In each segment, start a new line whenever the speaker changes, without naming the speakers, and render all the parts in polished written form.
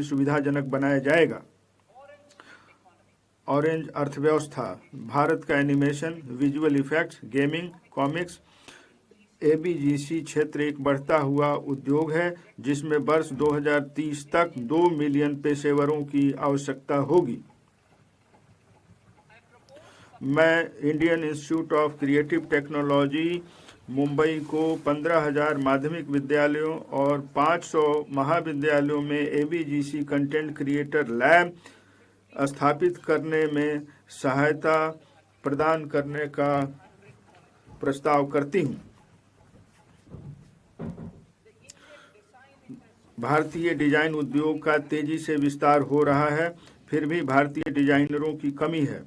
सुविधाजनक बनाया जाएगा। ऑरेंज अर्थव्यवस्था, भारत का animation, visual effects, gaming, comics, AVGC क्षेत्र एक बढ़ता हुआ उद्योग है जिसमें वर्ष 2030 तक 2 मिलियन पेशेवरों की आवश्यकता होगी। मैं Indian institute of creative technology Mumbai को 15,000 माध्यमिक विद्यालयों और 500 महाविद्यालयों में एबीजीसी कंटेंट क्रिएटर लैब स्थापित करने में सहायता प्रदान करने का प्रस्ताव करती हूँ। भारतीय डिजाइन उद्योग का तेजी से विस्तार हो रहा है, फिर भी भारतीय डिजाइनरों की कमी है।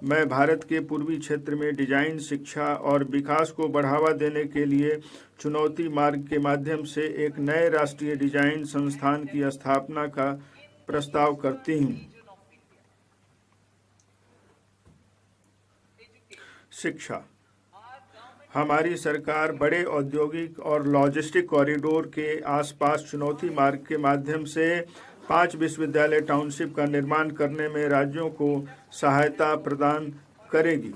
मैं भारत के पूर्वी क्षेत्र में डिजाइन शिक्षा और विकास को बढ़ावा देने के लिए चुनौती मार्ग के माध्यम से एक नए राष्ट्रीय डिजाइन संस्थान की स्थापना का प्रस्ताव करती हूँ। शिक्षा, हमारी सरकार बड़े औद्योगिक और लॉजिस्टिक कॉरिडोर के आसपास चुनौती मार्ग के माध्यम से 5 विश्वविद्यालय टाउनशिप का निर्माण करने में राज्यों को सहायता प्रदान करेगी।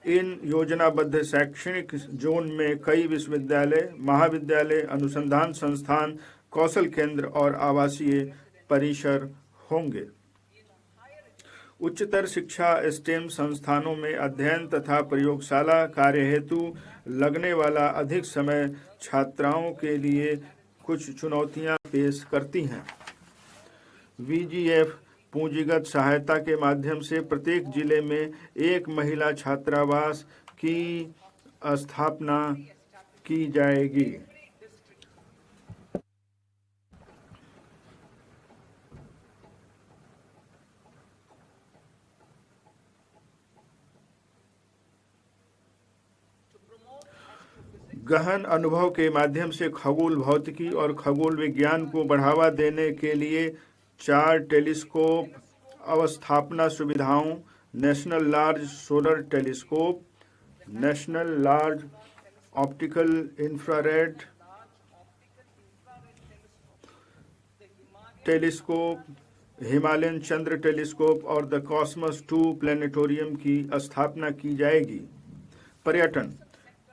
इन योजनाबद्ध शैक्षणिक जोन में कई विश्वविद्यालय, महाविद्यालय, अनुसंधान संस्थान, कौशल केंद्र और आवासीय परिसर होंगे। उच्चतर शिक्षा स्टेम संस्थानों में अध्ययन तथा प्रयोगशाला कार्य हेतु लगने वाला अधिक समय छात्राओं के लिए कुछ चुनौतियां पेश करती हैं। वीजीएफ पूंजीगत सहायता के माध्यम से प्रत्येक जिले में एक महिला छात्रावास की स्थापना की जाएगी। गहन अनुभव के माध्यम से खगोल भौतिकी और खगोल विज्ञान को बढ़ावा देने के लिए 4 टेलीस्कोप अवस्थापना सुविधाओं, national large solar telescope, national large optical infrared telescope, Himalayan Chandra telescope और द कॉस्मस 2 प्लेनेटोरियम की स्थापना की जाएगी।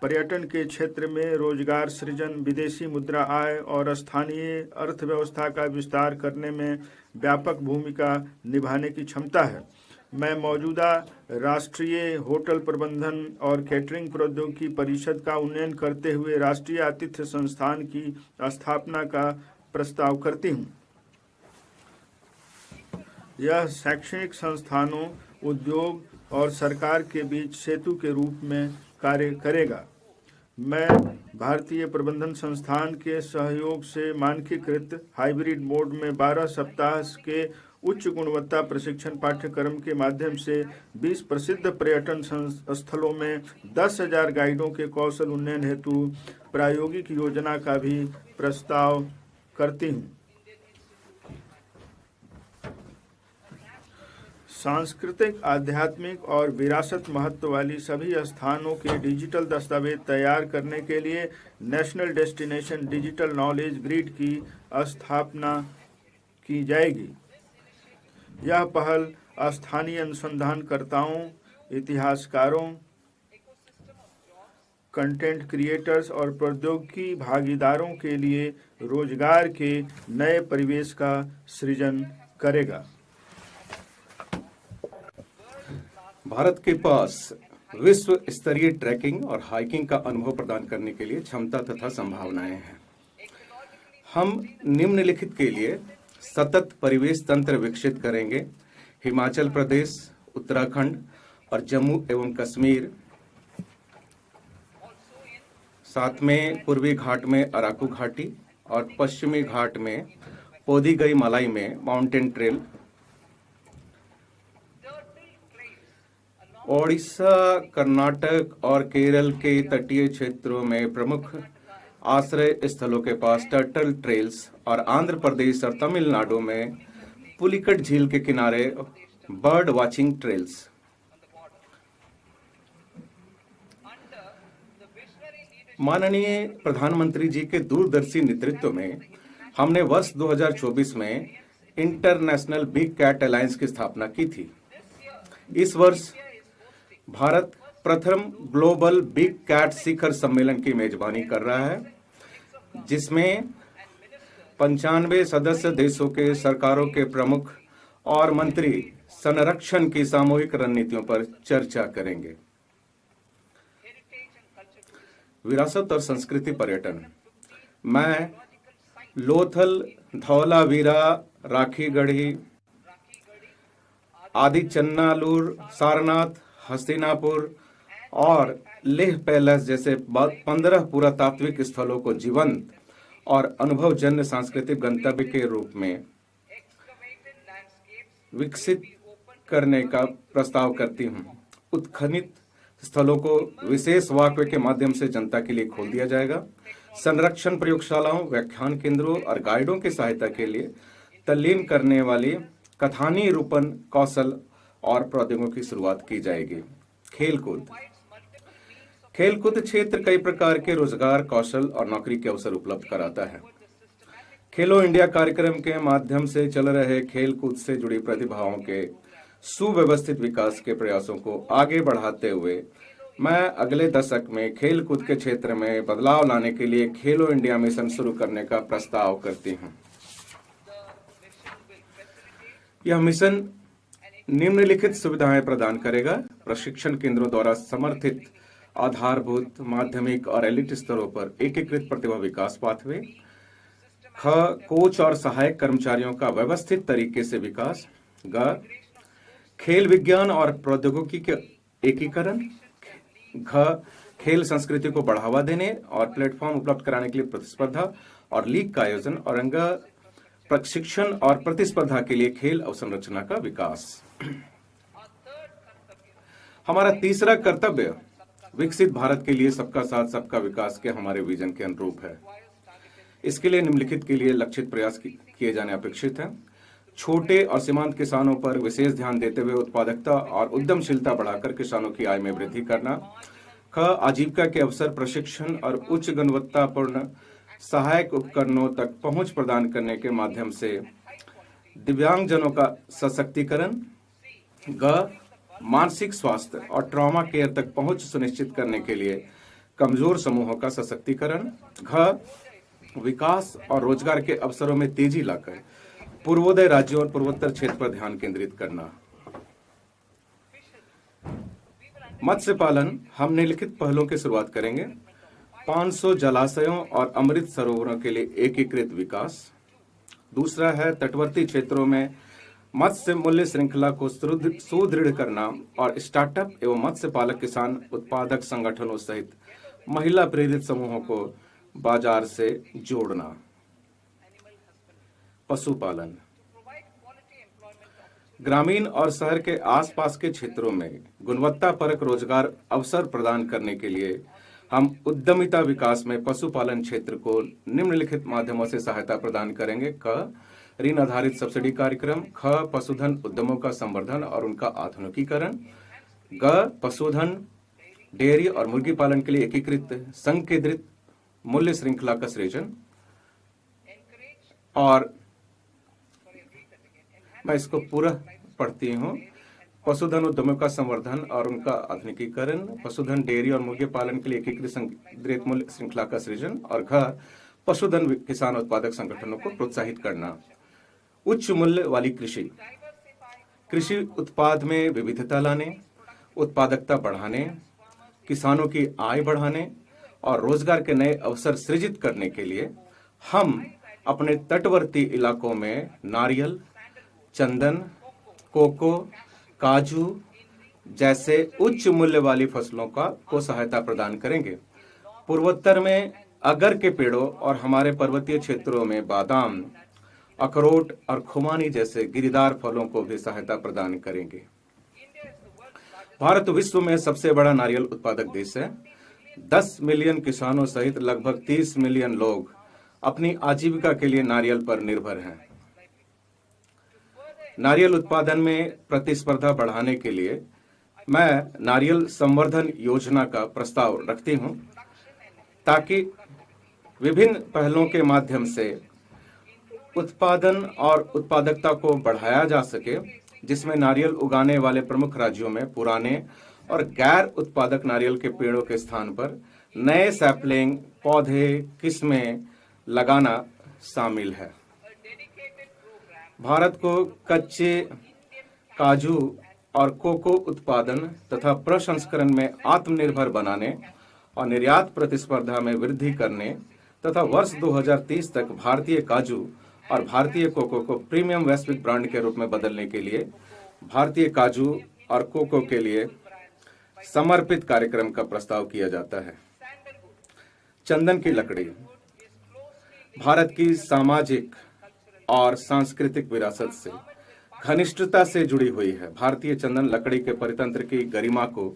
पर्यटन के क्षेत्र में रोजगार सृजन, विदेशी मुद्रा आय और स्थानीय अर्थव्यवस्था का विस्तार करने में व्यापक भूमिका निभाने की क्षमता है। मैं मौजूदा राष्ट्रीय होटल प्रबंधन और कैटरिंग प्रौद्योगिकी परिषद का उन्नयन करते हुए राष्ट्रीय आतिथ्य संस्थान की स्थापना का प्रस्ताव करती हूँ। यह शैक्षणिक संस्थानों, उद्योग और सरकार के बीच सेतु के रूप में कार्य करेगा। मैं भारतीय प्रबंधन संस्थान के सहयोग से मानकीकृत हाइब्रिड मोड में 12 सप्ताह के उच्च गुणवत्ता प्रशिक्षण पाठ्यक्रम के माध्यम से 20 प्रसिद्ध पर्यटन स्थलों में 10,000 गाइडों के कौशल उन्नयन हेतु प्रायोगिक योजना का भी प्रस्ताव करती हूँ। सांस्कृतिक, आध्यात्मिक और विरासत महत्व वाली सभी स्थानों के डिजिटल दस्तावेज तैयार करने के लिए national destination digital knowledge grid की स्थापना की जाएगी। यह पहल स्थानीय अनुसंधानकर्ताओं, इतिहासकारों, कंटेंट क्रिएटर्स और प्रौद्योगिकी भागीदारों के लिए रोजगार के नए परिवेश का सृजन करेगा।
भारत के पास विश्व स्तरीय ट्रैकिंग और हाइकिंग का अनुभव प्रदान करने के लिए क्षमता तथा संभावनाएं हैं। हम निम्नलिखित के लिए सतत परिवेश तंत्र विकसित करेंगे। हिमाचल प्रदेश, उत्तराखंड और जम्मू एवं कश्मीर, साथ में पूर्वी घाट में अराकू घाटी और पश्चिमी घाट में पोदिगई मलाई में माउंटेन ट्रेल, ओडिशा, कर्नाटक और केरल के तटीय क्षेत्रों में प्रमुख आश्रय स्थलों के पास टर्टल ट्रेल्स और आंध्र प्रदेश और तमिलनाडु में पुलिकट झील के किनारे बर्ड वाचिंग ट्रेल्स। माननीय प्रधानमंत्री जी के दूरदर्शी नेतृत्व में हमने वर्ष 2024 में इंटरनेशनल बिग कैट अलायंस की स्थापना की थी। इस वर्ष भारत प्रथम ग्लोबल बिग कैट शिखर सम्मेलन की मेजबानी कर रहा है, जिसमें 95 सदस्य देशों के सरकारों के प्रमुख और मंत्री संरक्षण की सामूहिक रणनीतियों पर चर्चा करेंगे। विरासत और संस्कृति पर्यटन। मैं लोथल, धौलावीरा, राखीगढ़ी, आदि चन्नालूर, सारनाथ, हस्तिनापुर और लेह पैलेस जैसे 15 पुरातात्विक स्थलों को जीवंत और अनुभवजन्य सांस्कृतिक गंतव्य के रूप में विकसित करने का प्रस्ताव करती हूँ। उत्खनित स्थलों को विशेष वॉकवे के माध्यम से जनता के लिए खोल दिया जाएगा। संरक्षण प्रयोगशालाओं, व्याख्यान केंद्रों और गाइडों की सहायता के लिए तल्लीन करने वाली कथानी रूपन कौशल और प्रौद्योगिकी की शुरुआत की जाएगी। खेलकूद। खेलकूद क्षेत्र कई प्रकार के रोजगार, कौशल और नौकरी के अवसर उपलब्ध कराता है। खेलो इंडिया कार्यक्रम के माध्यम से चल रहे खेलकूद से जुड़ी प्रतिभाओं के सुव्यवस्थित विकास के प्रयासों को आगे बढ़ाते हुए मैं अगले दशक में खेलकूद के क्षेत्र में बदलाव लाने के लिए खेलो इंडिया मिशन शुरू करने का प्रस्ताव करती हूं। यह मिशन निम्नलिखित सुविधाएं प्रदान करेगा: प्रशिक्षण केंद्रों द्वारा समर्थित आधारभूत, माध्यमिक और एलिट स्तरों पर एकीकृत प्रतिभा विकास पाथवे। ख, कोच और सहायक कर्मचारियों का व्यवस्थित तरीके से विकास। ग, खेल विज्ञान और प्रौद्योगिकी के एकीकरण। घ, खेल संस्कृति को बढ़ावा देने और प्लेटफॉर्म उपलब्ध कराने के लिए प्रतिस्पर्धा और लीग का आयोजन। और अंग, प्रशिक्षण और प्रतिस्पर्धा के लिए खेल अवसंरचना का विकास। हमारा तीसरा कर्तव्य विकसित भारत के लिए सबका साथ सबका विकास के हमारे विजन के अनुरूप है। इसके लिए निम्नलिखित के लिए लक्षित प्रयास किए जाने अपेक्षित हैं: छोटे और सीमांत किसानों पर विशेष ध्यान देते हुए उत्पादकता और उद्यमशीलता बढ़ाकर किसानों की आय में वृद्धि करना। ख, आजीविका के अवसर, प्रशिक्षण और उच्च गुणवत्तापूर्ण सहायक उपकरणों तक पहुंच प्रदान करने के माध्यम से दिव्यांगजनों का सशक्तिकरण। ग, मानसिक स्वास्थ्य और ट्रॉमा केयर तक पहुंच सुनिश्चित करने के लिए कमजोर समूहों का सशक्तिकरण। घ, विकास और रोजगार के अवसरों में तेजी लाकर पूर्वोदय राज्यों और पूर्वोत्तर क्षेत्र पर ध्यान केंद्रित करना। मत्स्य पालन। हम निम्नलिखित पहलों की शुरुआत करेंगे: 500 जलाशयों और अमृत सरोवरों के लिए एकीकृत विकास। दूसरा है तटवर्ती क्षेत्रों में मत्स्य मूल्य श्रृंखला को सुदृढ़ करना और स्टार्टअप एवं मत्स्य पालक किसान उत्पादक संगठनों सहित महिला प्रेरित समूहों को बाजार से जोड़ना। पशुपालन। ग्रामीण और शहर के आसपास के क्षेत्रों में गुणवत्तापरक रोजगार अवसर प्रदान करने के लिए हम उद्यमिता विकास में पशुपालन क्षेत्र को निम्नलिखित माध्यमों से सहायता प्रदान करेंगे: क, ऋण आधारित सब्सिडी कार्यक्रम। ख, पशुधन उद्यमों का संवर्धन और उनका आधुनिकीकरण। ग, पशुधन, डेयरी और मुर्गी पालन के लिए एकीकृत संकेंद्रित मूल्य श्रृंखला का सृजन। और मैं इसको पूरा पढ़ती हूँ: पशुधन उद्यमों का संवर्धन और उनका आधुनिकीकरण, पशुधन, डेयरी और मुर्गी पालन के लिए एकीकृत संकेंद्रित मूल्य श्रृंखला का सृजन। और घ, पशुधन किसान उत्पादक संगठनों को प्रोत्साहित करना। उच्च मूल्य वाली कृषि। कृषि उत्पाद में विविधता लाने, उत्पादकता बढ़ाने, किसानों की आय बढ़ाने और रोजगार के नए अवसर सृजित करने के लिए हम अपने तटवर्ती इलाकों में नारियल, चंदन, कोको, काजू जैसे उच्च मूल्य वाली फसलों को सहायता प्रदान करेंगे। पूर्वोत्तर में अगर के पेड़ों और हमारे पर्वतीय क्षेत्रों में बादाम, अखरोट और खुमानी जैसे गिरीदार फलों को भी सहायता प्रदान करेंगे। भारत विश्व में सबसे बड़ा नारियल उत्पादक देश है। 10 मिलियन किसानों सहित लगभग 30 मिलियन लोग अपनी आजीविका के लिए नारियल पर निर्भर हैं। नारियल उत्पादन में प्रतिस्पर्धा बढ़ाने के लिए मैं नारियल संवर्धन योजना का प्रस्ताव रखती हूं, ताकि विभिन्न पहलों के माध्यम से उत्पादन और उत्पादकता को बढ़ाया जा सके, जिसमें नारियल उगाने वाले प्रमुख राज्यों में पुराने और गैर उत्पादक नारियल के पेड़ों के स्थान पर नए सैपलिंग पौधे किस्में लगाना शामिल है। भारत को कच्चे काजू और कोको उत्पादन तथा प्रसंस्करण में आत्मनिर्भर बनाने और निर्यात प्रतिस्पर्धा में वृद्धि करने तथा वर्ष 2030 तक भारतीय काजू और भारतीय कोको को प्रीमियम वैश्विक ब्रांड के रूप में बदलने के लिए भारतीय काजू और कोको के लिए समर्पित कार्यक्रम का प्रस्ताव किया जाता है। चंदन की लकड़ी भारत की सामाजिक और सांस्कृतिक विरासत से घनिष्ठता से जुड़ी हुई है। भारतीय चंदन लकड़ी के परितंत्र की गरिमा को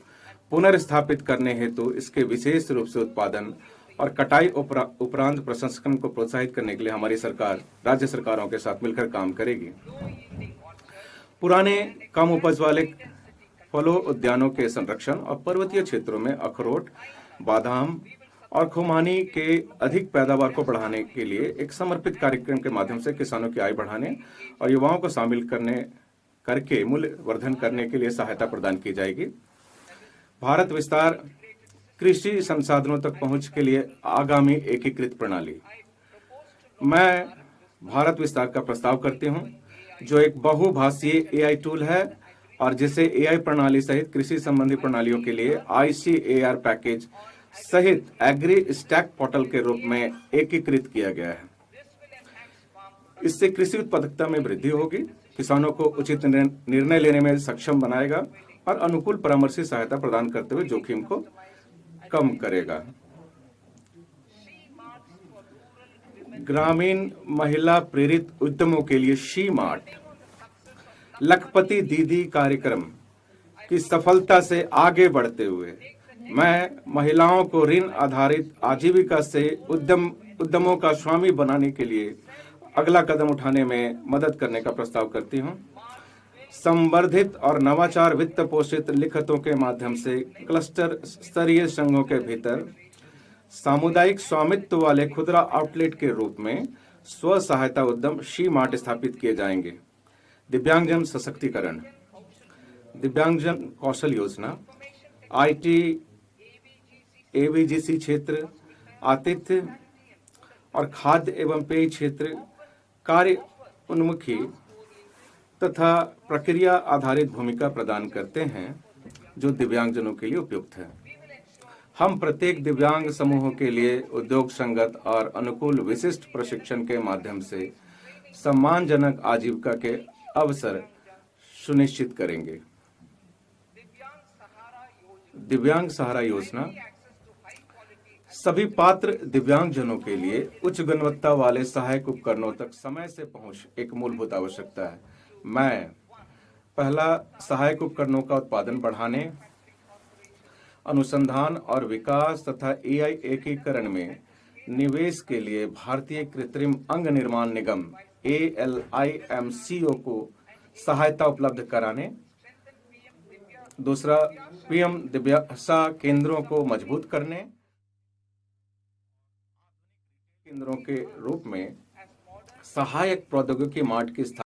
पुनर्स्थापित करने हेतु इसके विशेष रूप से उत्पादन और कटाई उपरांत प्रसंस्करण को प्रोत्साहित करने के लिए हमारी सरकार राज्य सरकारों के साथ मिलकर काम करेगी। पुराने कम उपज वाले फलों उद्यानों के संरक्षण और पर्वतीय क्षेत्रों में अखरोट, बादाम और खुमानी के अधिक पैदावार को बढ़ाने के लिए एक समर्पित कार्यक्रम के माध्यम से किसानों की आय बढ़ाने और युवाओं को शामिल करके मूल्य वर्धन करने के लिए सहायता प्रदान की जाएगी। भारत विस्तार कृषि संसाधनों तक पहुंच के लिए आगामी एकीकृत प्रणाली। मैं भारत विस्तार का प्रस्ताव करती हूं, जो एक बहुभाषीय एआई टूल है और जिसे एआई प्रणाली सहित कृषि संबंधी प्रणालियों के लिए ICAR पैकेज सहित एग्री स्टैक पोर्टल के रूप में एकीकृत किया गया है। इससे कृषि उत्पादकता में वृद्धि होगी, किसानों को उचित निर्णय लेने में सक्षम बनाएगा और अनुकूल परामर्शी सहायता प्रदान करते हुए जोखिम को कम करेगा। ग्रामीण महिला प्रेरित उद्यमों के लिए शी मार्ट लखपति दीदी कार्यक्रम की सफलता से आगे बढ़ते हुए मैं महिलाओं को ऋण आधारित आजीविका से उद्यमों का स्वामी बनाने के लिए अगला कदम उठाने में मदद करने का प्रस्ताव करती हूं। संवर्धित और नवाचार वित्त पोषित लिखतों के माध्यम से क्लस्टर स्तरीय संघों के भीतर सामुदायिक स्वामित्व वाले खुदरा आउटलेट के रूप में स्व सहायता उद्यम शी मार्ट स्थापित किए जाएंगे। दिव्यांगजन सशक्तिकरण, दिव्यांगजन कौशल योजना, IT AVGC क्षेत्र, आतिथ्य और खाद्य एवं पेय क्षेत्र कार्य उन्मुखी तथा प्रक्रिया आधारित भूमिका प्रदान करते हैं, जो दिव्यांगजनों के लिए उपयुक्त है। हम प्रत्येक दिव्यांग समूहों के लिए उद्योग संगत और अनुकूल विशिष्ट प्रशिक्षण के माध्यम से सम्मानजनक आजीविका के अवसर सुनिश्चित करेंगे। दिव्यांग सहारा योजना सभी पात्र दिव्यांगजनों के लिए उच्च गुणवत्ता वाले सहायक उपकरणों तक समय से पहुंच एक मूलभूत आवश्यकता है। मैं पहला सहायक उपकरणों का उत्पादन बढ़ाने, अनुसंधान और विकास तथा AI एकीकरण में निवेश के लिए भारतीय कृत्रिम अंग निर्माण निगम ALIMCO को सहायता उपलब्ध कराने, दूसरा PM दिव्यासा केंद्रों को मजबूत करने, केंद्रों के रूप में सहायक प्रौद्योगिकी मार्ट की